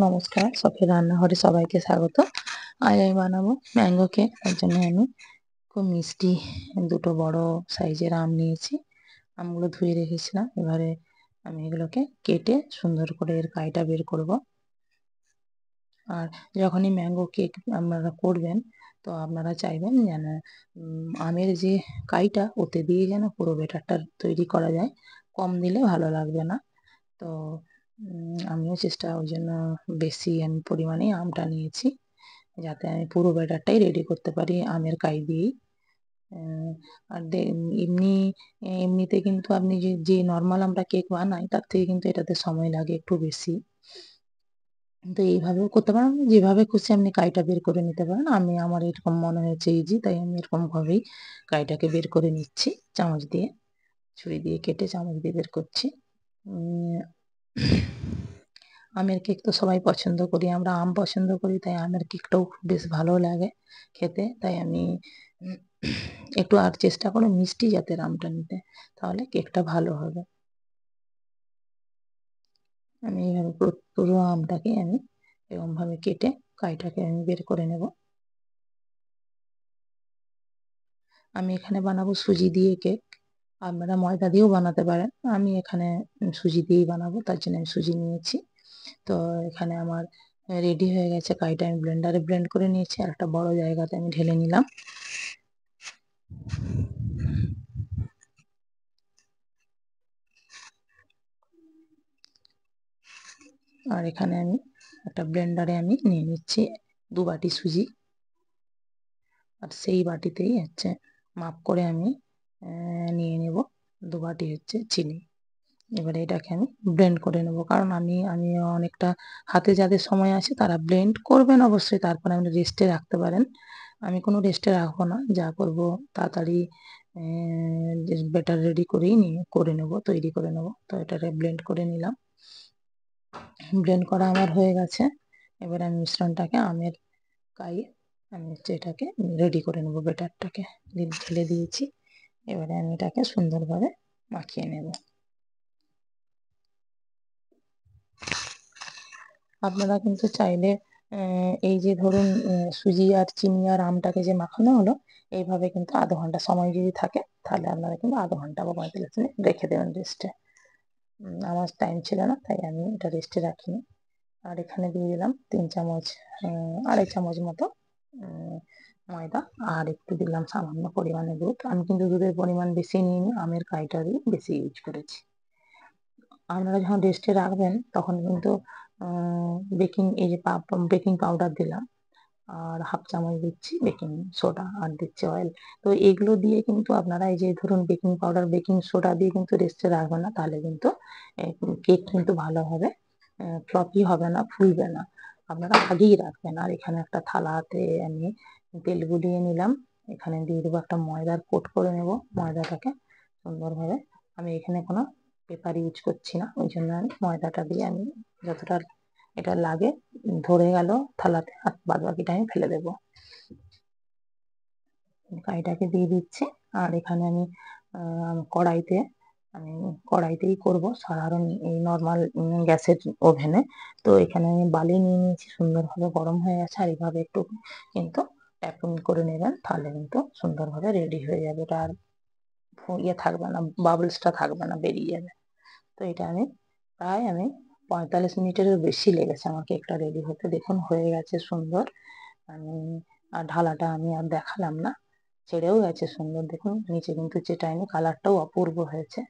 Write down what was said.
নমস্কার, শখের রান্নাঘরে সবাইকে স্বাগত। আজ আমি বানাবো ম্যাঙ্গো কেক। তার জন্য আমি খুব মিষ্টি দুটো বড় সাইজের আম নিয়েছি। আমগুলো ধুয়ে রেখেছিলাম। এবারে আমি এগুলোকে কেটে সুন্দর করে এর কাইটা বের করব। আর যখনই ম্যাঙ্গো কেক আপনারা করবেন, তো আপনারা চাইবেন যেন আমের যে কাইটা ওতে দিয়ে যেন পুরো ব্যাটারটা তৈরি করা যায়। কম দিলে ভালো লাগবে না। তো আমিও ওই জন্য বেশি আমি পরিমাণে আমটা নিয়েছি, যাতে আমি পুরো ব্যাটারটাই রেডি করতে পারি আমের কাই দিয়েই। আর এমনি এমনিতে কিন্তু আপনি যে নর্মাল আমরা কেক বানাই তার থেকে কিন্তু এটাতে সময় লাগে একটু বেশি। তো এইভাবেও করতে পারেন, যেভাবে খুশি আপনি কাইটা বের করে নিতে পারেন। আমার এরকম মনে হয়েছে ইজি, তাই আমি এরকম ভাবেই কাইটাকে বের করে নিচ্ছি। চামচ দিয়ে, ছুরি দিয়ে কেটে চামচ দিয়ে বের করছি। আমের কেক তো সবাই পছন্দ করি, আমরা আম পছন্দ করি, তাই আমের কেকটাও বেশ ভালো লাগে খেতে। তাই আমি একটু আর চেষ্টা করে মিষ্টি জাতের আমটা নিতে, তাহলে কেকটা ভালো হবে। আমি এইভাবে পুরো আমটাকে আমি এরকমভাবে কেটে কাইটাকে আমি বের করে নেব। আমি এখানে বানাবো সুজি দিয়ে কেক। আপনারা ময়দা দিয়েও বানাতে পারেন। আমি এখানে সুজি দিয়েই বানাবো, তার জন্য আমি সুজি নিয়েছি। তো এখানে আমার রেডি হয়ে গেছে কাইটা। আমি ব্লেন্ডারে ব্লেন্ড করে নিয়েছি, আর একটা বড় জায়গাতে আমি ঢেলে নিলাম। আর এখানে আমি একটা ব্লেন্ডারে আমি নিয়ে নিচ্ছি 2 বাটি সুজি। আর সেই বাটিতেই হচ্ছে মাপ করে আমি নিয়ে নেব 2 বাটি হচ্ছে চিনি। এবারে এটাকে আমি ব্লেন্ড করে নেব, কারণ আমি অনেকটা হাতে যাদের সময় আছে তারা ব্লেন্ড করবেন অবশ্যই, তারপরে আপনি রেস্টে রাখতে পারেন। আমি কোনো রেস্টে রাখবো না, যা করব তাড়াতাড়ি ব্যাটার রেডি করেই করে নেব, তৈরি করে নেব। তো এটাকে ব্লেন্ড করে নিলাম। ব্লেন্ড করা আমার হয়ে গেছে। এবার আমি মিশ্রণটাকে আমের কাই আমি হচ্ছে এটাকে রেডি করে নেব। ব্যাটারটাকে ঢেলে দিয়েছি। এবারে আমি এটাকে সুন্দরভাবে মাখিয়ে নেব। আপনারা কিন্তু চাইলে এই যে ধরুন সুজি আর চিনি আর আমটাকে যে মাখানো হলো, এইভাবে কিন্তু আধা ঘন্টা সময় যদি থাকে, তাহলে আপনারা কিন্তু আধা ঘন্টা বা 45 মিনিট রেখে দেবেন রেস্টে। আমার টাইম ছিল না, তাই আমি এটা রেস্টে রাখিনি। আর এখানে দিয়ে দিলাম 3 চামচ, 2.5 চামচ মতো ময়দা। আর একটু দিলাম সামান্য পরিমাণে দুধ। আমি কিন্তু দুধের পরিমাণ বেশি নিইনি, আমের কাইটারই বেশি ইউজ করেছি। আপনারা যখন রেস্টে রাখবেন তখন কিন্তু এই যে বেকিং পাউডার দিলাম, আর 1/2 চামচ দিচ্ছি বেকিং সোডা, আর দিচ্ছি অয়েল। তো এগুলো দিয়ে কিন্তু আপনারা এই যে ধরুন বেকিং পাউডার বেকিং সোডা দিয়ে কিন্তু রেস্টে রাখবেন না, তাহলে কিন্তু কেক কিন্তু ভালো হবে, ফ্লপি হবে না, ফুলবে না। আপনারা আগেই রাখবেন। আর এখানে একটা থালাতে আমি তেল গুলিয়ে নিলাম। এখানে দিয়ে দেবো একটা ময়দার কোট করে নেব ময়দাটাকে সুন্দরভাবে। আমি এখানে কোনো পেপার ইউজ করছি না, ওই জন্য আমি ময়দাটা দিয়ে আমি যতটা এটা লাগে ধরে গেল থালাতে, আর বাদ বাকিটা আমি ফেলে দেবো। কাইটাকে দিয়ে দিচ্ছি। আর এখানে আমি কড়াইতে আমি কড়াইতেই করব, সাধারণ এই নর্মাল গ্যাসের ওভেনে। তো এখানে আমি বালি নিয়ে নিয়েছি, সুন্দরভাবে গরম হয়ে গেছে। আর এইভাবে একটু কিন্তু ট্যাপিং করে নেবেন, তাহলে কিন্তু সুন্দরভাবে রেডি হয়ে যাবে। এটা আর ইয়ে থাকবে না, বাবলসটা থাকবে না, বেরিয়ে যাবে। তো এটা আমি 45 মিনিটেরও বেশি লেগেছে আমার কেকটা রেডি হতে। দেখুন হয়ে গেছে সুন্দর। আমি আর ঢালাটা আমি আর দেখালাম না, ছেড়েও গেছে সুন্দর। দেখুন নিচে কিন্তু চেটাইনি, কালারটাও অপূর্ব হয়েছে।